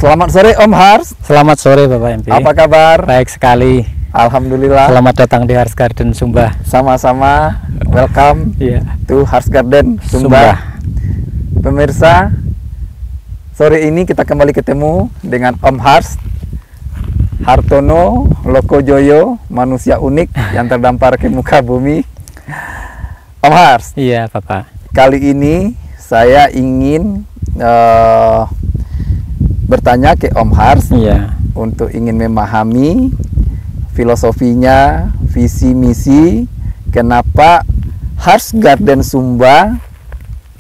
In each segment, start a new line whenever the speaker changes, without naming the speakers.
Selamat sore Om Hars.
Selamat sore Bapak MP.
Apa kabar?
Baik sekali.
Alhamdulillah.
Selamat datang di Hars Garden Sumba.
Sama-sama. Welcome to Hars Garden Sumba. Pemirsa, sore ini kita kembali ketemu dengan Om Hars Hartono Lokojoyo, manusia unik yang terdampar ke muka bumi. Om Hars.
Iya Bapak.
Kali ini saya ingin bertanya ke Om Hars untuk ingin memahami filosofinya, visi misi, kenapa Hars Garden Sumba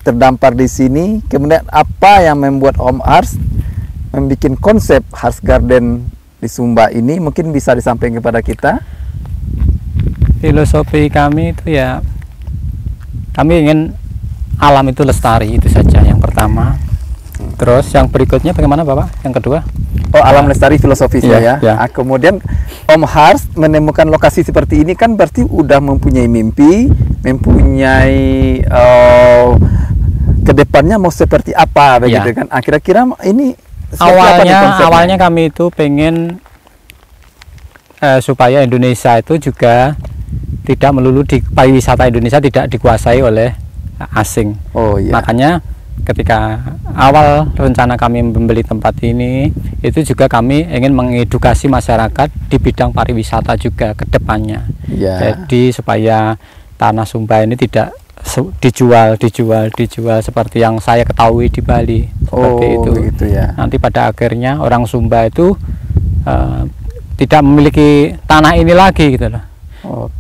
terdampar di sini, kemudian apa yang membuat Om Hars membuat konsep Hars Garden di Sumba ini, mungkin bisa disampaikan kepada kita.
Filosofi kami itu ya, kami ingin alam itu lestari, itu saja yang pertama. Terus yang berikutnya bagaimana Bapak? Yang kedua?
Oh, alam lestari filosofisnya ya. Nah, kemudian Om Hars menemukan lokasi seperti ini kan berarti udah mempunyai mimpi, mempunyai kedepannya mau seperti apa begitu kan? Kira-kira ini
awalnya kami itu pengen supaya Indonesia itu juga tidak melulu di pariwisata Indonesia tidak dikuasai oleh asing.
Oh iya.
Makanya ketika awal rencana kami membeli tempat ini, itu juga kami ingin mengedukasi masyarakat di bidang pariwisata juga ke depannya. Jadi supaya tanah Sumba ini tidak dijual seperti yang saya ketahui di Bali, seperti itu.
Gitu ya.
Nanti pada akhirnya orang Sumba itu tidak memiliki tanah ini lagi gitu loh.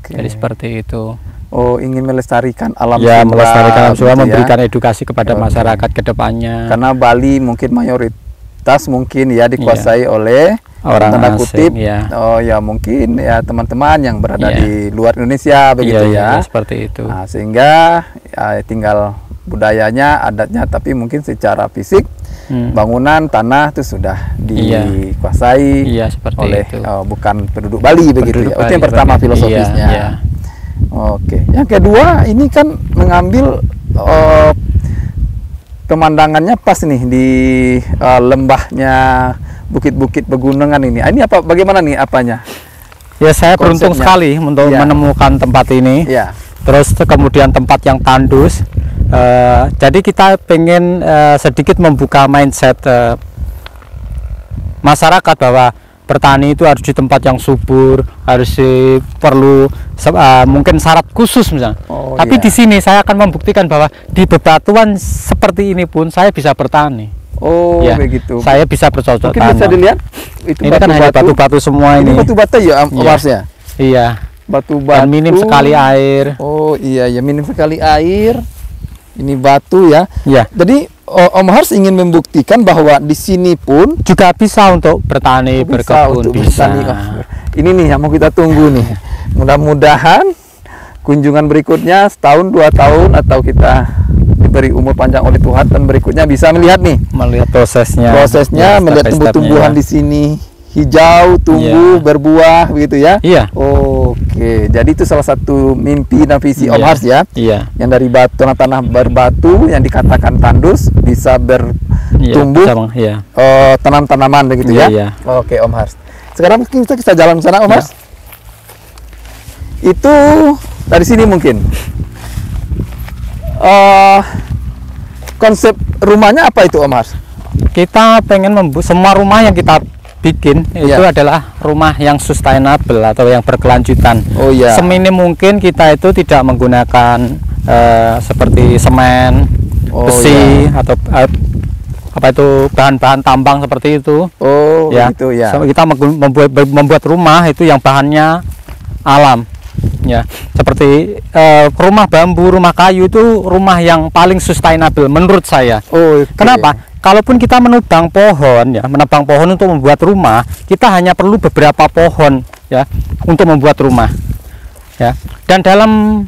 Jadi seperti itu.
Oh, ingin melestarikan alam
Sumba, melestarikan alam Sumba, memberikan
ya?
Edukasi kepada masyarakat ke depannya.
Karena Bali mungkin mayoritas mungkin ya dikuasai oleh
orang
tanda
asing,
kutip.
ya.
Oh ya, mungkin ya teman-teman yang berada di luar Indonesia begitu ya.
Seperti itu.
Nah, sehingga ya, tinggal budayanya, adatnya, tapi mungkin secara fisik bangunan tanah itu sudah dikuasai oleh
itu.
Bukan penduduk Bali begitu ya. Itu yang pertama filosofisnya. Oke, yang kedua ini kan mengambil pemandangannya pas nih di lembahnya, bukit-bukit pegunungan ini. Ini apa? Bagaimana nih apanya?
Ya, saya beruntung sekali untuk menemukan tempat ini. Terus kemudian tempat yang tandus. Jadi kita pengen sedikit membuka mindset masyarakat bahwa bertani itu harus di tempat yang subur, harus perlu mungkin syarat khusus misalnya. Tapi di sini saya akan membuktikan bahwa di bebatuan seperti ini pun saya bisa bertani. Begitu. Saya bisa bercocok tanam.
Mungkin bisa dilihat itu
ini kan hanya batu-batu semua ini.
Ini batu bata ya, Marsnya?
Iya.
Batu-batu.
Dan minim sekali air.
Oh iya ya, minim sekali air. Ini batu ya.
Iya.
Jadi Om Hars ingin membuktikan bahwa di sini pun
juga bisa untuk bertani, berkebun, bisa.
Ini nih yang mau kita tunggu nih. Mudah-mudahan kunjungan berikutnya setahun, 2 tahun, atau kita diberi umur panjang oleh Tuhan dan berikutnya bisa melihat nih,
melihat prosesnya,
melihat tumbuh-tumbuhan di sini hijau, tumbuh, berbuah begitu ya. Oke, jadi itu salah satu mimpi dan visi Om Hars ya. Yang dari tanah berbatu yang dikatakan tandus bisa bertumbuh tanam-tanaman begitu ya. Oke Om Hars. Sekarang kita jalan ke sana Om Hars. Itu dari sini mungkin. Konsep rumahnya apa itu Om Hars?
Kita pengen membuat semua rumah yang kita bikin itu adalah rumah yang sustainable atau yang berkelanjutan. Seminim mungkin kita itu tidak menggunakan seperti semen, besi atau apa itu bahan-bahan tambang seperti itu.
Begitu ya.
Kita membuat rumah itu yang bahannya alam. Ya, seperti rumah bambu, rumah kayu itu rumah yang paling sustainable menurut saya. Kenapa? Kalaupun kita menebang pohon untuk membuat rumah, kita hanya perlu beberapa pohon ya untuk membuat rumah. Ya. Dan dalam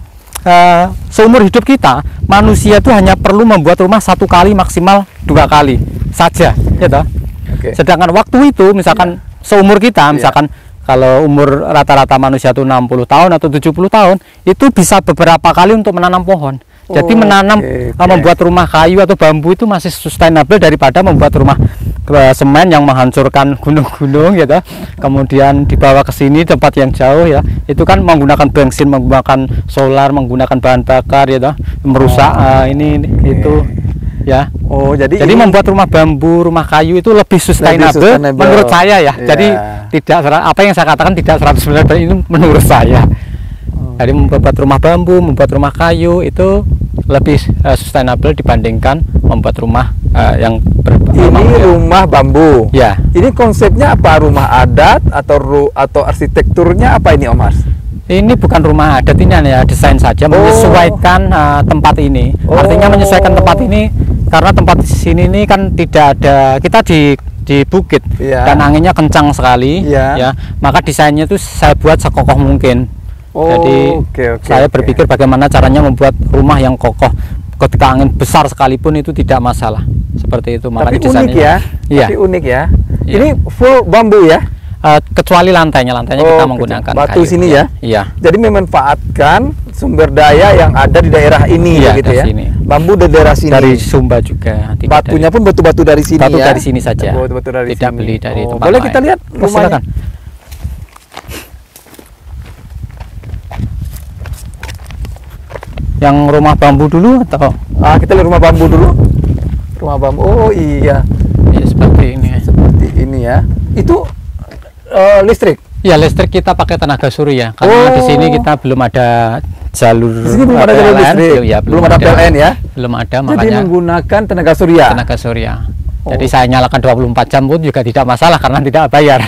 seumur hidup kita, manusia itu hanya perlu membuat rumah 1 kali, maksimal 2 kali saja, ya toh. Sedangkan waktu itu misalkan seumur kita, misalkan kalau umur rata-rata manusia itu 60 tahun atau 70 tahun, itu bisa beberapa kali untuk menanam pohon. Jadi menanam membuat rumah kayu atau bambu itu masih sustainable daripada membuat rumah semen yang menghancurkan gunung-gunung gitu. Kemudian dibawa ke sini tempat yang jauh ya. Itu kan menggunakan bensin, menggunakan solar, menggunakan bahan bakar gitu. Merusak itu ya.
Oh, jadi
membuat rumah bambu, rumah kayu itu lebih sustainable menurut saya ya. Jadi tidak apa yang saya katakan tidak 100% itu menurut saya. Jadi membuat rumah bambu, membuat rumah kayu itu lebih sustainable dibandingkan membuat rumah yang
rumah bambu.
Ya.
Ini konsepnya apa? Rumah adat atau arsitekturnya apa ini, Om Hars?
Ini bukan rumah adat, ini hanya desain saja, menyesuaikan tempat ini. Artinya menyesuaikan tempat ini karena tempat di sini ini kan tidak ada, kita di bukit dan anginnya kencang sekali ya. Maka desainnya itu saya buat sekokoh mungkin. Jadi saya berpikir bagaimana caranya membuat rumah yang kokoh ketika angin besar sekalipun itu tidak masalah. Seperti itu. Makanya
tapi unik ya.
Iya.
Tapi unik ya. Ini full bambu ya.
Kecuali lantainya kita menggunakan
batu kayu, sini ya.
Iya.
Jadi memanfaatkan sumber daya yang ada di daerah ini gitu ya.
Sini.
Bambu dari daerah sini.
Dari Sumba juga.
Batunya pun batu-batu dari sini
batu
ya.
Dari sini saja.
Batu dari
tidak
sini.
Beli dari tempat
boleh
lain.
Kita lihat rumahnya.
Yang rumah bambu dulu atau?
Kita lihat rumah bambu dulu. Rumah bambu. Oh iya.
Ya, seperti ini.
Seperti ini ya. Itu listrik.
Ya, listrik kita pakai tenaga surya karena di sini kita belum ada jalur.
Di sini belum ada jalur listrik.
Ya,
belum ada PLN ya.
Belum ada,
jadi
makanya
menggunakan tenaga surya.
Tenaga surya. Jadi saya nyalakan 24 jam pun juga tidak masalah karena tidak bayar.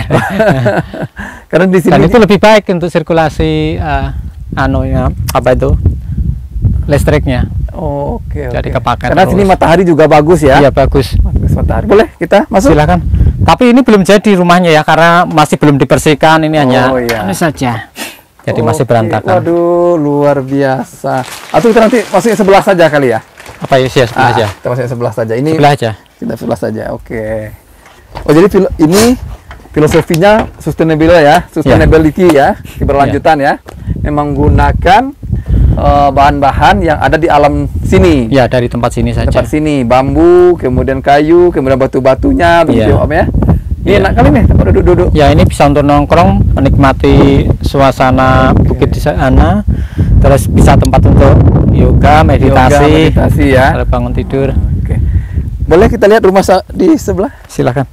Karena di sini.
Dan itu lebih baik untuk sirkulasi apa itu? Listriknya.
Oke.
Jadi kepakai.
Karena terus. Sini matahari juga bagus ya.
Iya, bagus.
Bagus matahari. Boleh kita masuk?
Silakan. Tapi ini belum jadi rumahnya ya karena masih belum dibersihkan, ini hanya ini saja. Jadi masih berantakan.
Waduh, luar biasa. Atau kita nanti masuknya sebelah saja kali ya?
Apa ya, sebelah aja.
Kita masuknya sebelah saja. Ini
sebelah aja.
Kita sebelah saja. Oke. Oh, jadi ini filosofinya sustainability ya, keberlanjutan ya. Memang menggunakan bahan-bahan yang ada di alam sini.
Ya, dari tempat sini saja.
Tempat sini, bambu, kemudian kayu, kemudian batu-batunya, begitu Om ya. Ini enak kali nih tempat duduk-duduk.
Ya, ini bisa untuk nongkrong, menikmati suasana bukit di sana. Terus bisa tempat untuk yoga, meditasi
ya.
Bangun tidur.
Oke. Boleh kita lihat rumah di sebelah?
Silakan.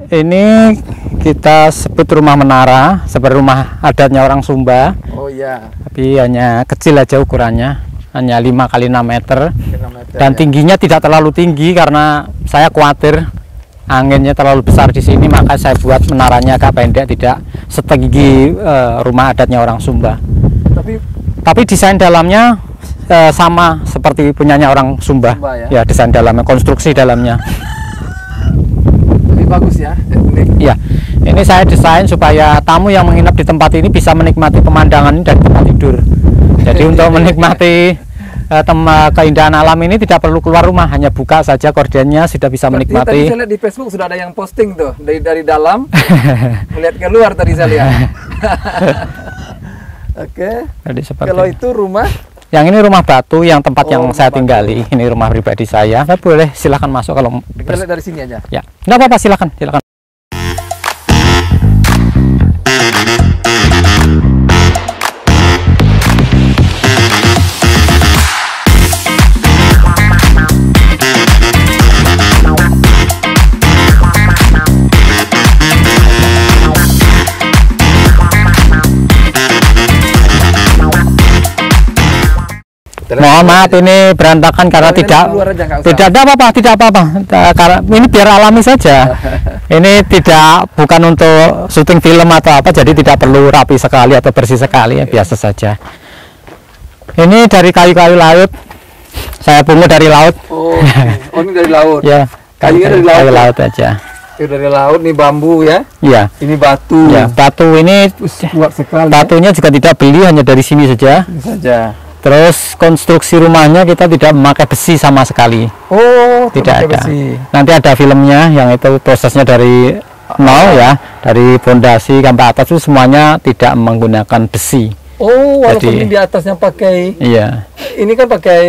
Ini kita sebut rumah menara, seperti rumah adatnya orang Sumba.
Oh iya.
Tapi hanya kecil aja ukurannya, hanya 5 x 6 meter.
6 meter
dan tingginya tidak terlalu tinggi karena saya khawatir anginnya terlalu besar di sini, maka saya buat menaranya agak pendek, tidak setinggi rumah adatnya orang Sumba. Tapi desain dalamnya sama seperti punyanya orang Sumba ya, desain dalamnya, konstruksi dalamnya.
Bagus ya.
Ya, ini saya desain supaya tamu yang menginap di tempat ini bisa menikmati pemandangan ini dari tempat tidur. Jadi untuk menikmati keindahan alam ini tidak perlu keluar rumah, hanya buka saja gordennya sudah bisa menikmati.
Tadi saya lihat di Facebook sudah ada yang posting tuh dari dalam melihat keluar tadi saya lihat. Oke.
Jadi seperti
kalau itu rumah.
Yang ini rumah batu yang tempat yang saya tinggali. Ini rumah pribadi saya. Nah, boleh silahkan masuk kalau
kita lihat dari sini aja.
Ya, nggak apa-apa, silakan. Mohon maaf ini berantakan karena tidak ada apa-apa, karena ini biar alami saja. Ini bukan untuk syuting film atau apa, jadi tidak perlu rapi sekali atau bersih sekali ya, biasa saja. Ini dari kayu-kayu laut, saya pungut dari laut.
Oh, ini dari laut.
Ya, kayu dari laut aja.
Air dari laut nih bambu ya.
Iya.
Ini batu.
Ya, batu ini
Kuat sekali.
batunya juga tidak beli, hanya dari sini saja.
Ini saja.
Terus konstruksi rumahnya kita tidak memakai besi sama sekali.
Oh,
Tidak ada.
besi.
Nanti ada filmnya yang itu prosesnya dari nol ya, dari fondasi sampai atas itu semuanya tidak menggunakan besi.
Oh, walaupun
Jadi-
ini di atasnya pakai,
Iya,
ini kan pakai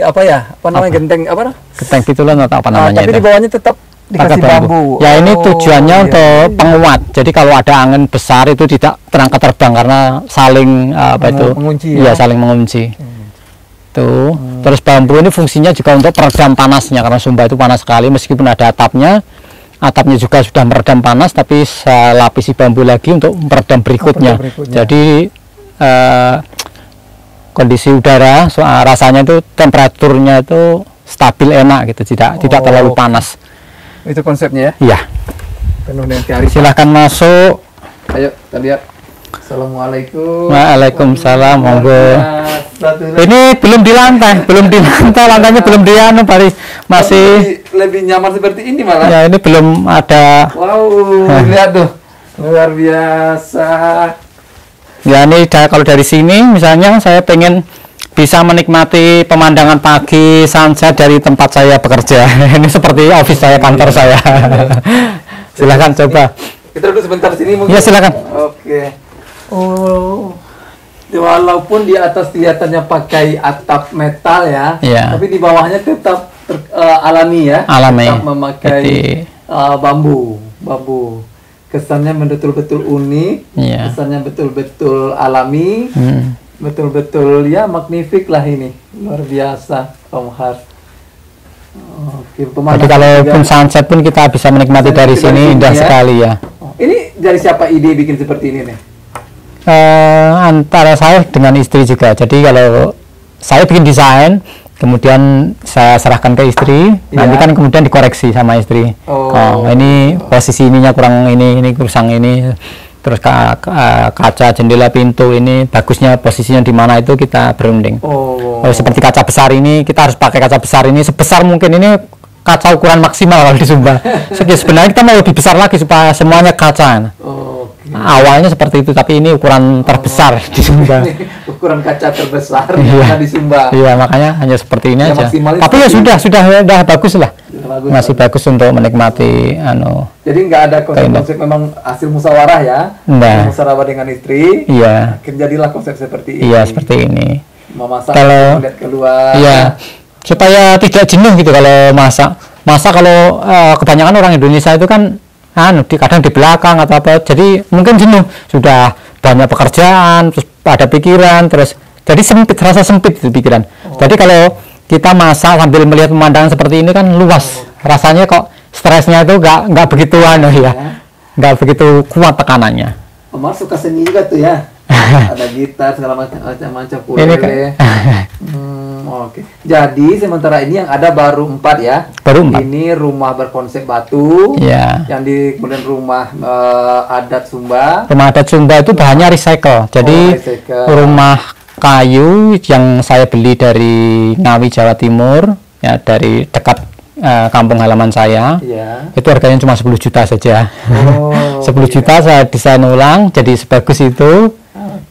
apa ya? Apa namanya,
Apa?
genteng apa?
keteng pitulan atau apa namanya
Tapi
itu.
di bawahnya tetap
Pakai
dikasih bambu.
Ya ini
Oh,
tujuannya
iya.
untuk penguat. Jadi kalau ada angin besar itu tidak terangkat terbang karena saling apa itu?
Mengunci
Iya,
ya?
saling mengunci. Tuh. Terus bambu ini fungsinya juga untuk peredam panasnya karena Sumba itu panas sekali meskipun ada atapnya. Atapnya juga sudah meredam panas, tapi saya lapisi bambu lagi untuk meredam berikutnya.
berikutnya.
Jadi kondisi udara rasanya itu temperaturnya itu stabil, enak gitu, tidak terlalu panas.
Itu konsepnya ya.
Iya,
Penuh dengan kearifan.
silahkan masuk.
Ayo kita lihat. Assalamualaikum.
Waalaikumsalam, monggo. Ini belum di lantai, lantainya belum dianu, Paris masih.
Lebih nyaman seperti ini malah.
Ya ini belum ada.
Wow, lihat tuh. Luar biasa.
Ya ini kalau dari sini misalnya saya pengen bisa menikmati pemandangan pagi sunset dari tempat saya bekerja. Ini seperti office saya, kantor saya. Silahkan coba.
Kita duduk sebentar sini mungkin.
Ya silakan.
Oke. Oh. Walaupun di atas kelihatannya pakai atap metal ya,
Iya.
tapi di bawahnya tetap alami ya.
Alami.
Tetap memakai bambu. Kesannya betul-betul unik,
Iya.
kesannya betul-betul alami,
Hmm.
betul-betul ya magnifik lah ini, luar biasa Om Har. Oke,
Jadi kalaupun sunset pun kita bisa menikmati
Sunset
dari
dari
sini,
sini
indah
ya.
sekali ya.
Ini dari siapa ide bikin seperti ini nih?
Antara saya dengan istri juga. Jadi kalau saya bikin desain, kemudian saya serahkan ke istri, nanti kan kemudian dikoreksi sama istri.
Oh.
Ini posisi ininya kurang ini kurang ini. Terus kaca jendela pintu ini bagusnya posisinya di mana itu kita berunding.
Oh.
Seperti kaca besar ini kita harus pakai kaca besar ini sebesar mungkin, ini kaca ukuran maksimal kalau di Sumba. Sebenarnya kita mau lebih besar lagi supaya semuanya kaca.
Oke.
Awalnya seperti itu, tapi ini ukuran terbesar di Sumba.
Ukuran kaca terbesar
Iya.
di Sumba.
Iya, makanya hanya seperti ini
Ya,
aja.
maksimalnya
Tapi ya
seperti
sudah bagus lah.
Bagus.
Masih bagus untuk menikmati
Jadi nggak ada konsep memang hasil musyawarah ya.
Nah.
Musyawarah dengan istri.
Iya.
Jadilah konsep seperti ini.
Iya, seperti ini.
Memasak,
Kalau-
melihat keluar.
Iya. Supaya tidak jenuh gitu kalau masak. Kalau kebanyakan orang Indonesia itu kan kadang di belakang atau apa, jadi mungkin jenuh, sudah banyak pekerjaan, terus ada pikiran, terus jadi sempit, rasa sempit itu pikiran. Jadi kalau kita masak sambil melihat pemandangan seperti ini kan luas, rasanya kok stresnya itu nggak begitu nggak begitu kuat tekanannya.
Omar suka seni juga tuh ya. Ada gitar segala macam
Ini kan
Oke. Jadi sementara ini yang ada baru 4 ya.
Baru 4.
Ini rumah berkonsep batu.
Iya.
Yang di kemudian rumah adat Sumba.
Rumah adat Sumba itu bahannya recycle. Jadi
recycle.
rumah kayu yang saya beli dari Ngawi, Jawa Timur, ya dari dekat kampung halaman saya.
Iya.
Itu harganya cuma 10 juta saja.
Oh,
10 juta saya desain ulang jadi sebagus itu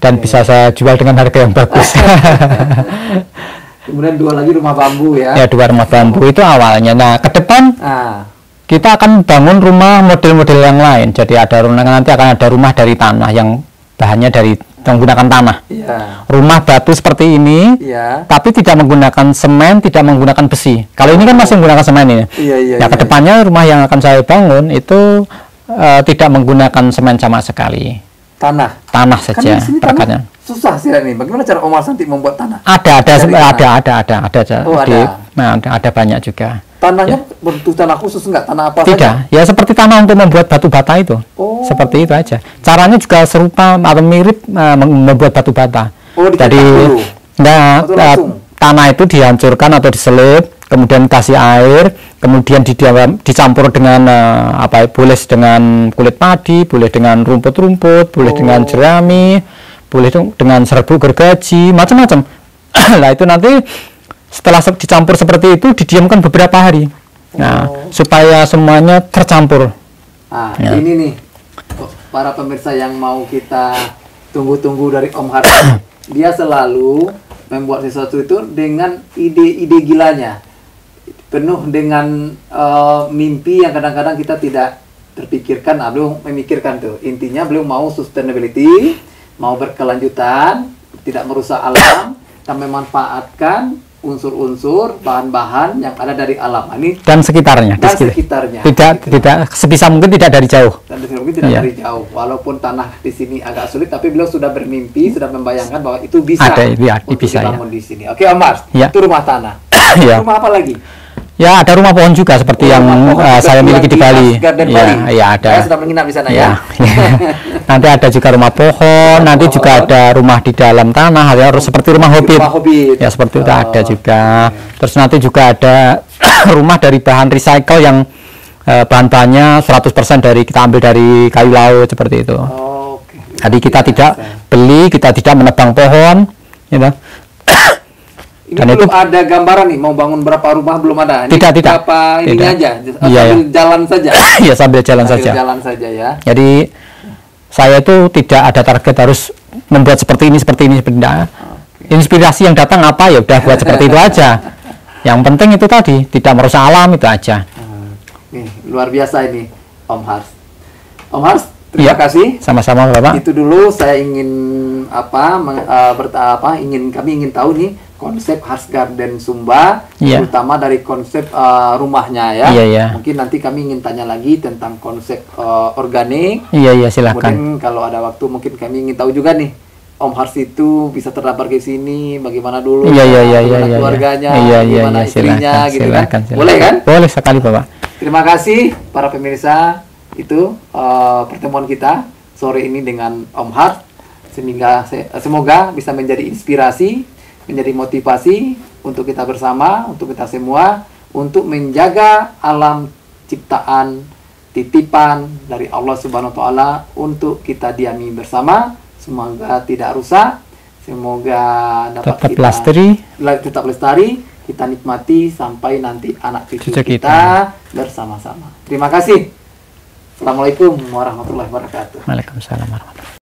dan bisa saya jual dengan harga yang bagus.
Kemudian 2 lagi rumah bambu ya.
Ya, 2 rumah bambu itu awalnya. Nah, ke depan
Ah,
kita akan bangun rumah model-model yang lain. Jadi nanti akan ada rumah dari tanah yang bahannya dari menggunakan tanah.
iya.
Rumah batu seperti ini,
Iya.
tapi tidak menggunakan semen, tidak menggunakan besi. Kalau ini kan masih menggunakan semen ini.
Iya.
Nah, kedepannya rumah yang akan saya bangun itu tidak menggunakan semen sama sekali,
Tanah.
tanah
Kan
saja
di sini
perakatnya.
tanah susah sih ini. Bagaimana cara Omar Santi membuat tanah?
Ada
Dari tanah. Oh,
ada banyak juga.
Tanahnya bentuk tanah khusus enggak? Tanah apa saja?
Tidak, ya seperti tanah untuk membuat batu bata itu.
Oh.
Seperti itu aja. Caranya juga serupa atau mirip membuat batu bata.
Oh, dicetak
Jadi,
dulu? Atau langsung?
tanah itu dihancurkan atau diselip, kemudian kasih air, kemudian dicampur dengan boleh dengan kulit padi, boleh dengan rumput-rumput, boleh dengan jerami, boleh dengan serbuk gergaji, macam-macam. Nah, itu nanti setelah dicampur seperti itu didiamkan beberapa hari. Nah, supaya semuanya tercampur.
Nah, ini nih para pemirsa yang mau kita tunggu-tunggu dari Om Hars. Dia selalu membuat sesuatu itu dengan ide-ide gilanya, penuh dengan mimpi yang kadang-kadang kita tidak terpikirkan. Beliau memikirkan tuh, intinya beliau mau sustainability, mau berkelanjutan, tidak merusak alam, dan memanfaatkan unsur-unsur bahan-bahan yang ada dari alam ini
dan sekitarnya, tidak sebisa mungkin tidak dari jauh,
dan mungkin tidak dari jauh, walaupun tanah di sini agak sulit, tapi beliau sudah bermimpi, sudah membayangkan bahwa itu bisa untuk dibangun di sini. Oke Om Hars, itu rumah tanah. Rumah apa lagi?
Ya, ada rumah pohon juga seperti yang saya miliki di Bali.
Ya, ada. Saya sudah menginap di sana ya.
Nanti ada juga rumah pohon, nanti juga ada rumah di dalam tanah, ya, harus seperti rumah hobbit. Ya, seperti itu ada juga. Terus nanti juga ada rumah dari bahan recycle yang bahan-bahannya 100% dari kita ambil dari kayu laut seperti itu. Jadi kita tidak beli, kita tidak menebang pohon, gitu.
Ini dan belum itu ada gambaran nih mau bangun berapa rumah, belum ada. Ini
tidak.
Berapa ini aja, sambil jalan saja.
Iya, sambil jalan saja.
Jalan saja ya.
Jadi saya itu tidak ada target harus membuat seperti ini. Inspirasi yang datang apa, ya udah buat seperti itu aja. Yang penting itu tadi, tidak merusak alam, itu aja.
Nih, luar biasa ini Om Hars. Om Hars, terima kasih.
Sama-sama Bapak.
Itu dulu saya ingin kami ingin tahu nih konsep Hars Garden Sumba, terutama dari konsep rumahnya ya. Mungkin nanti kami ingin tanya lagi tentang konsep organik.
Silakan.
Kemudian kalau ada waktu mungkin kami ingin tahu juga nih Om Hars itu bisa terdampar ke sini bagaimana dulu, keluarganya, bagaimana istrinya, gitu kan? Boleh kan?
Boleh sekali Bapak.
Terima kasih para pemirsa, itu pertemuan kita sore ini dengan Om Hars. Semoga bisa menjadi inspirasi, menjadi motivasi untuk kita bersama, untuk kita semua, untuk menjaga alam ciptaan, titipan dari Allah Subhanahu wa Ta'ala untuk kita diami bersama. Semoga tidak rusak, semoga dapat tetap lestari, kita nikmati sampai nanti anak cucu kita bersama-sama. Terima kasih. Assalamualaikum warahmatullahi wabarakatuh.
Waalaikumsalam warahmatullahi wabarakatuh.